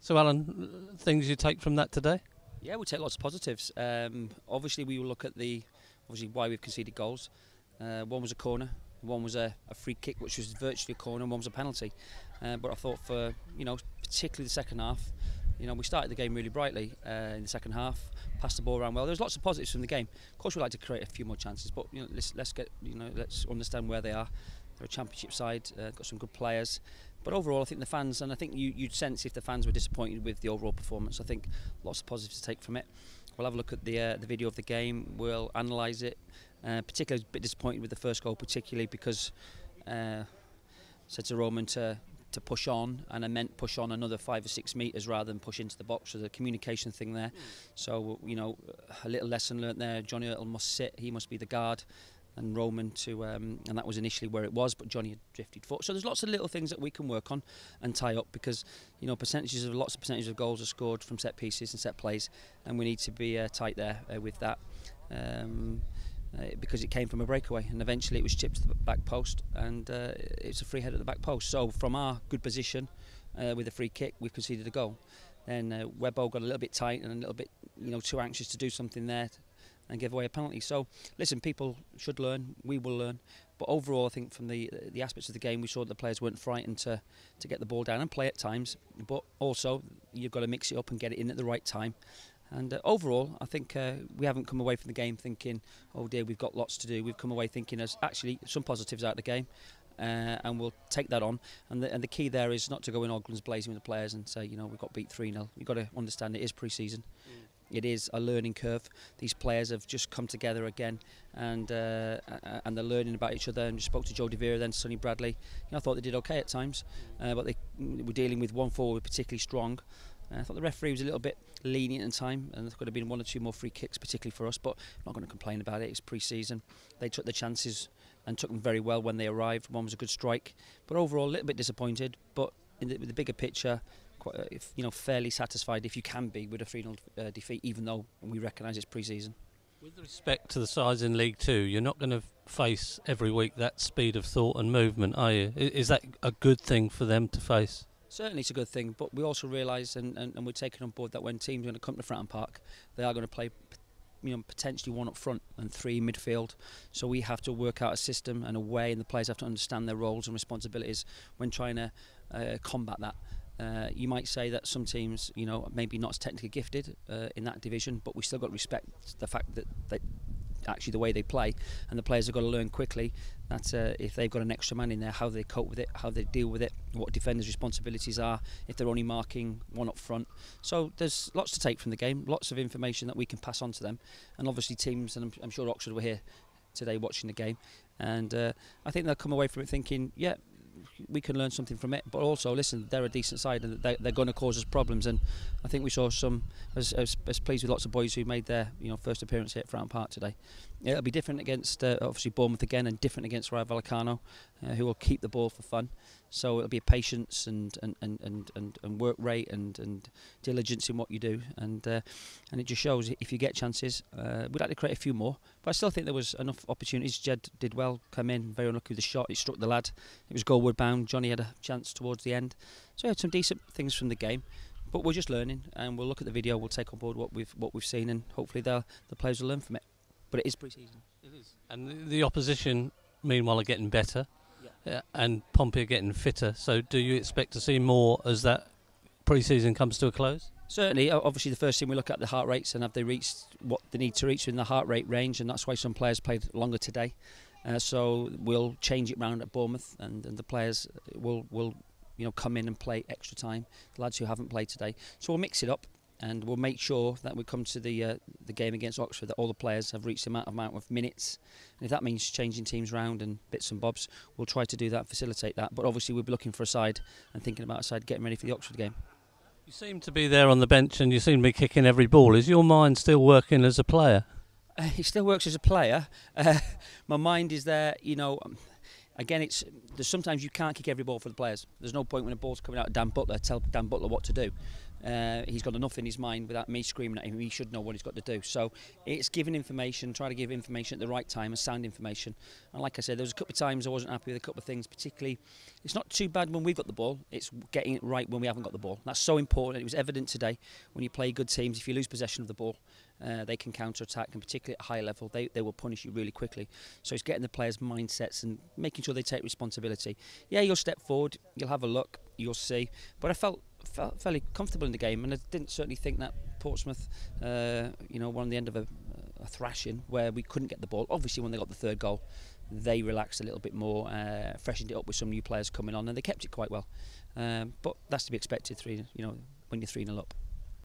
So, Alan, things you take from that today? Yeah, we take lots of positives. Obviously, we will look at why we've conceded goals. One was a corner, one was a free kick, which was virtually a corner, and one was a penalty. But I thought particularly the second half, we started the game really brightly in the second half, passed the ball around well. There's lots of positives from the game. Of course, we'd like to create a few more chances, but let's understand where they are. They're a championship side, got some good players. But overall, I think the fans, and I think you'd sense if the fans were disappointed with the overall performance. I think lots of positives to take from it. We'll have a look at the video of the game. We'll analyse it. Particularly, a bit disappointed with the first goal, particularly because I said to Roman to push on, and I meant push on another 5 or 6 metres rather than push into the box. So there's a communication thing there. So a little lesson learnt there. Johnny Hurtle must sit. He must be the guard. And Roman and that was initially where it was, but Johnny had drifted forward. So there's lots of little things that we can work on and tie up, because lots of percentages of goals are scored from set pieces and set plays, and we need to be tight there with that, because it came from a breakaway, and eventually it was chipped to the back post, and it's a free header at the back post. So from our good position with a free kick, we conceded a goal. Then Webbo got a little bit tight and a little bit too anxious to do something there, and give away a penalty. So listen, people should learn, we will learn, but overall I think from the aspects of the game, we saw that the players weren't frightened to get the ball down and play at times, but also you've got to mix it up and get it in at the right time. And overall I think we haven't come away from the game thinking, oh dear, we've got lots to do. We've come away thinking there's actually some positives out of the game, and we'll take that on. And the key there is not to go in all guns blazing with the players and say, we got beat 3-0. You've got to understand it is pre-season. It is a learning curve. These players have just come together again, and they're learning about each other. And just spoke to Joe De Vera, then Sonny Bradley. I thought they did okay at times, but they were dealing with one forward particularly strong. I thought the referee was a little bit lenient in time, and there could have been 1 or 2 more free kicks, particularly for us. But I'm not going to complain about it. It's pre-season. They took the chances and took them very well when they arrived. One was a good strike, but overall a little bit disappointed. But in the bigger picture, fairly satisfied, if you can be, with a 3-0 defeat, even though we recognise it's pre-season. With respect to the sides in League 2, you're not going to face every week that speed of thought and movement, are you? Is that a good thing for them to face? Certainly it's a good thing, but we also realise and we're taking on board that when teams are going to come to Fratton Park, they are going to play potentially 1 up front and 3 in midfield. So we have to work out a system and a way, and the players have to understand their roles and responsibilities when trying to combat that. You might say that some teams, maybe not as technically gifted in that division, but we still got to respect the fact that actually the way they play, and the players have got to learn quickly that if they've got an extra man in there, how they cope with it, how they deal with it, what defenders' responsibilities are if they're only marking 1 up front. So there's lots to take from the game, lots of information that we can pass on to them, and obviously teams, and I'm sure Oxford were here today watching the game, and I think they'll come away from it thinking, yeah, we can learn something from it, but also listen, they're a decent side and they're going to cause us problems. And I think we saw some, as pleased with lots of boys who made their first appearance here at Fratton Park today. It'll be different against obviously Bournemouth again, and different against Rayo Vallecano, who will keep the ball for fun. So it'll be a patience and work rate and diligence in what you do, and it just shows if you get chances. We'd like to create a few more, but I still think there was enough opportunities. Jed did well, come in, very unlucky with the shot. It struck the lad. It was goalward bound. Johnny had a chance towards the end, so we had some decent things from the game. But we're just learning, and we'll look at the video. We'll take on board what we've seen, and hopefully the players will learn from it. But it is pre-season. It is, and the opposition, meanwhile, are getting better. And Pompey are getting fitter, so do you expect to see more as that pre-season comes to a close? Certainly, obviously the first thing we look at the heart rates, and have they reached what they need to reach in the heart rate range, and that's why some players played longer today. So we'll change it round at Bournemouth, and the players will come in and play extra time, the lads who haven't played today. So we'll mix it up, and we'll make sure that we come to the game against Oxford that all the players have reached the amount of minutes, and if that means changing teams round and bits and bobs, we'll try to do that, facilitate that. But obviously we'll be looking for a side and thinking about a side getting ready for the Oxford game. You seem to be there on the bench, and you seem to be kicking every ball. Is your mind still working as a player? It still works as a player. My mind is there, again, there's sometimes you can't kick every ball for the players. There's no point when a ball's coming out of Dan Butler, tell Dan Butler what to do. He's got enough in his mind without me screaming at him. He should know what he's got to do. So it's giving information, try to give information at the right time and sound information. And like I said, there was a couple of times I wasn't happy with a couple of things, particularly it's not too bad when we've got the ball, it's getting it right when we haven't got the ball. That's so important. It was evident today when you play good teams, if you lose possession of the ball, they can counter-attack, and particularly at a high level, they will punish you really quickly. So it's getting the players' mindsets and making sure they take responsibility. Yeah, you'll step forward, you'll have a look, you'll see. But I felt fairly comfortable in the game, and I didn't certainly think that Portsmouth, won the end of a thrashing where we couldn't get the ball. Obviously, when they got the third goal, they relaxed a little bit more, freshened it up with some new players coming on, and they kept it quite well. But that's to be expected. When you're 3-0 up.